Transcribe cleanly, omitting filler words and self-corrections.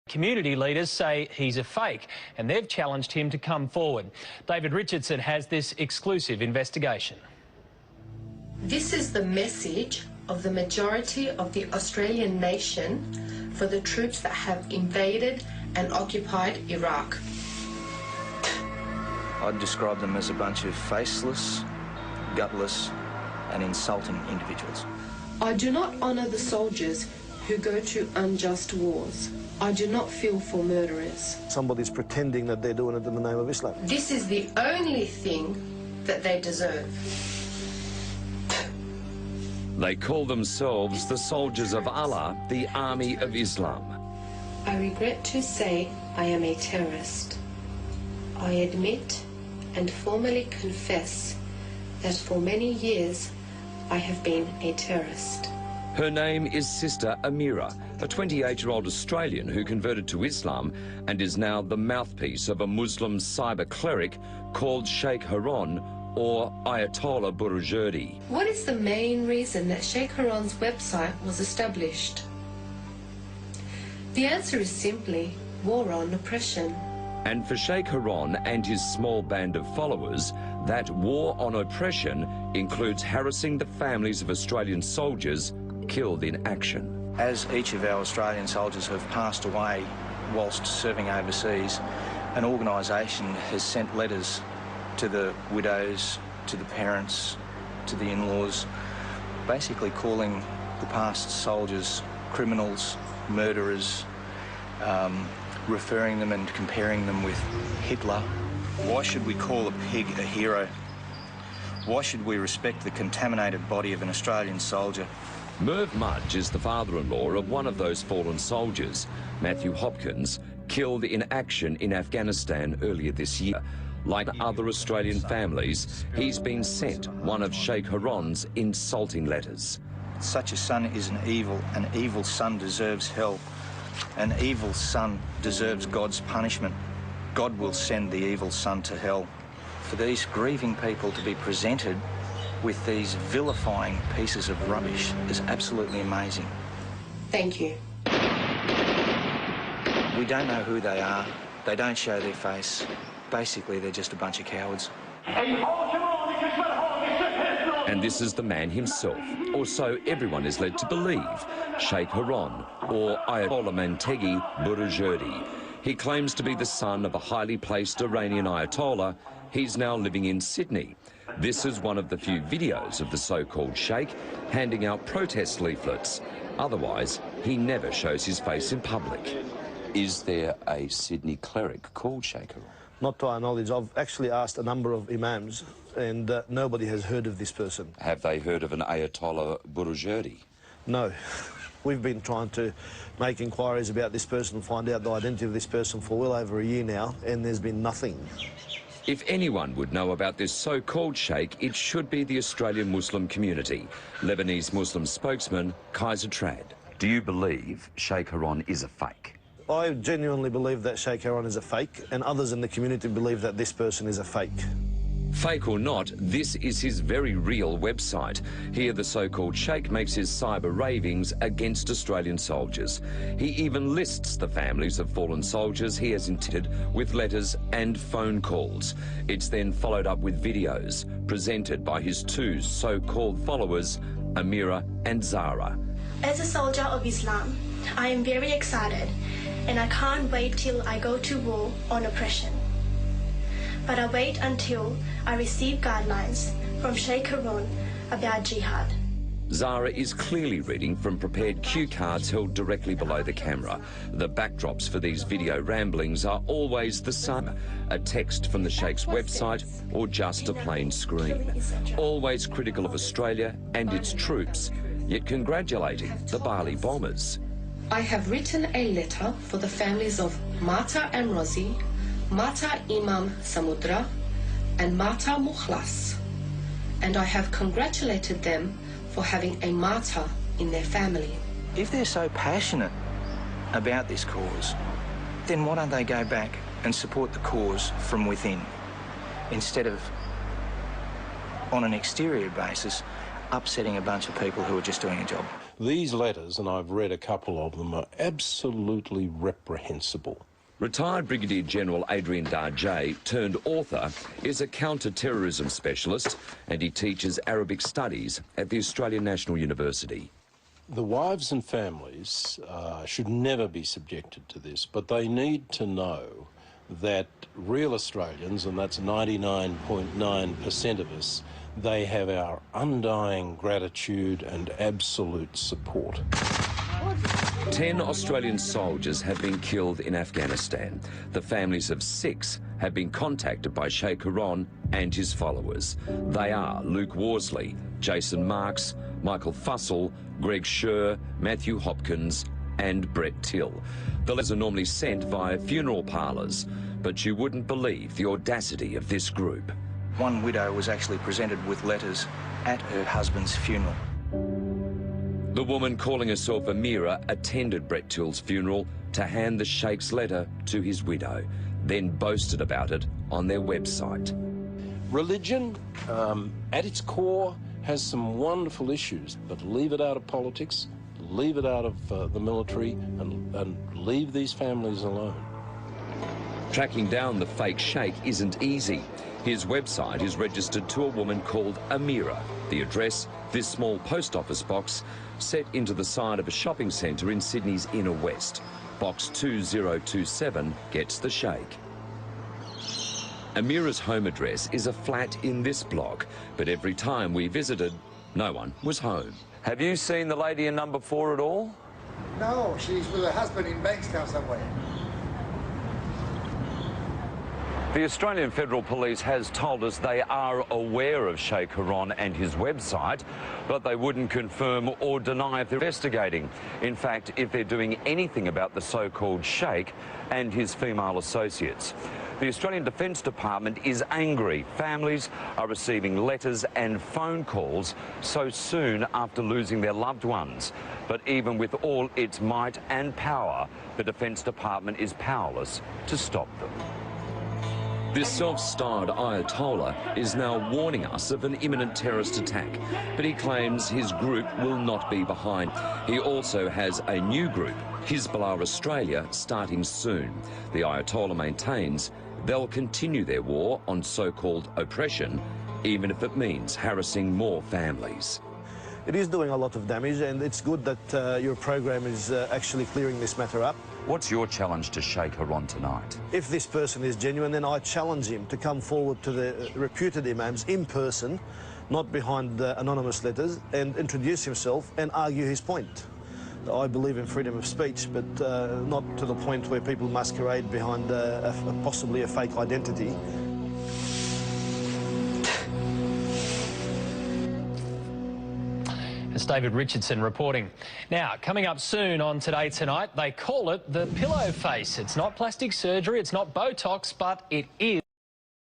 Community leaders say he's a fake and they've challenged him to come forward. David Richardson has this exclusive investigation. This is the message of the majority of the Australian nation for the troops that have invaded and occupied Iraq. I'd describe them as a bunch of faceless, gutless and insulting individuals. I do not honour the soldiers who go to unjust wars. I do not feel for murderers. Somebody's pretending that they're doing it in the name of Islam. This is the only thing that they deserve. They call themselves the soldiers of Allah, the army of Islam. I regret to say I am a terrorist. I admit and formally confess that for many years I have been a terrorist. Her name is Sister Amira, a 28-year-old Australian who converted to Islam and is now the mouthpiece of a Muslim cyber cleric called Sheikh Haron or Ayatollah Burujurdi. What is the main reason that Sheikh Haron's website was established? The answer is simply war on oppression. And for Sheikh Haron and his small band of followers, that war on oppression includes harassing the families of Australian soldiers killed in action. As each of our Australian soldiers have passed away whilst serving overseas, an organisation has sent letters to the widows, to the parents, to the in-laws, basically calling the past soldiers criminals, murderers, referring them and comparing them with Hitler. Why should we call a pig a hero? Why should we respect the contaminated body of an Australian soldier? Merv Mudge is the father-in-law of one of those fallen soldiers, Matthew Hopkins, killed in action in Afghanistan earlier this year. Like other Australian families, he's been sent one of Sheikh Haron's insulting letters. Such a son is an evil son deserves hell. An evil son deserves God's punishment. God will send the evil son to hell. For these grieving people to be presented with these vilifying pieces of rubbish is absolutely amazing. Thank you. We don't know who they are. They don't show their face. Basically, they're just a bunch of cowards. And this is the man himself, or so everyone is led to believe, Sheikh Haron, or Ayatollah Mantegi Burujurdi. He claims to be the son of a highly placed Iranian Ayatollah. He's now living in Sydney. This is one of the few videos of the so-called Sheikh handing out protest leaflets. Otherwise, he never shows his face in public. Is there a Sydney cleric called Sheikh Haron? Not to our knowledge. I've actually asked a number of imams and nobody has heard of this person. Have they heard of an Ayatollah Burujurdi? No. We've been trying to make inquiries about this person and find out the identity of this person for well over a year now, and there's been nothing. If anyone would know about this so-called sheikh, it should be the Australian Muslim community. Lebanese Muslim spokesman Kaiser Trad. Do you believe Sheikh Haron is a fake? I genuinely believe that Sheikh Haron is a fake, and others in the community believe that this person is a fake. Fake or not, this is his very real website. Here the so-called sheikh makes his cyber ravings against Australian soldiers. He even lists the families of fallen soldiers he has intended with letters and phone calls. It's then followed up with videos presented by his two so-called followers, Amira and Zara. As a soldier of Islam, I am very excited and I can't wait till I go to war on oppression. But I wait until I receive guidelines from Sheikh Haron about jihad. Zara is clearly reading from prepared cue cards held directly below the camera. The backdrops for these video ramblings are always the same, a text from the Sheikh's website or just a plain screen. Always critical of Australia and its troops, yet congratulating the Bali bombers. I have written a letter for the families of Mata Amrozi, Mata Imam Samudra and Mata Mukhlas, and I have congratulated them for having a martyr in their family. If they're so passionate about this cause, then why don't they go back and support the cause from within, instead of, on an exterior basis, upsetting a bunch of people who are just doing a job? These letters, and I've read a couple of them, are absolutely reprehensible. Retired Brigadier General Adrian Darjay, turned author, is a counter-terrorism specialist and he teaches Arabic studies at the Australian National University. The wives and families should never be subjected to this, but they need to know that real Australians, and that's 99.9% of us, they have our undying gratitude and absolute support. 10 Australian soldiers have been killed in Afghanistan. The families of 6 have been contacted by Sheikh Haron and his followers. They are Luke Worsley, Jason Marks, Michael Fussell, Greg Scher, Matthew Hopkins and Brett Till. The letters are normally sent via funeral parlours, but you wouldn't believe the audacity of this group. One widow was actually presented with letters at her husband's funeral. The woman calling herself Amira attended Brett Till's funeral to hand the Sheikh's letter to his widow, then boasted about it on their website. Religion, at its core, has some wonderful issues, but leave it out of politics, leave it out of the military, and leave these families alone. Tracking down the fake sheikh isn't easy. His website is registered to a woman called Amira. The address, this small post office box, set into the side of a shopping centre in Sydney's inner west. Box 2027 gets the sheikh. Amira's home address is a flat in this block, but every time we visited, no one was home. Have you seen the lady in number 4 at all? No, she's with her husband in Bankstown somewhere. The Australian Federal Police has told us they are aware of Sheikh Haron and his website, but they wouldn't confirm or deny if they're investigating. In fact, if they're doing anything about the so-called Sheikh and his female associates. The Australian Defence Department is angry. Families are receiving letters and phone calls so soon after losing their loved ones. But even with all its might and power, the Defence Department is powerless to stop them. This self-styled Ayatollah is now warning us of an imminent terrorist attack, but he claims his group will not be behind. He also has a new group, Hezbollah Australia, starting soon. The Ayatollah maintains they'll continue their war on so-called oppression, even if it means harassing more families. It is doing a lot of damage, and it's good that your program is actually clearing this matter up. What's your challenge to Sheikh Haron tonight? If this person is genuine, then I challenge him to come forward to the reputed imams in person, not behind anonymous letters, and introduce himself and argue his point. I believe in freedom of speech, but not to the point where people masquerade behind possibly a fake identity. It's David Richardson reporting. Now, coming up soon on Today Tonight, they call it the pillow face. It's not plastic surgery, it's not Botox, but it is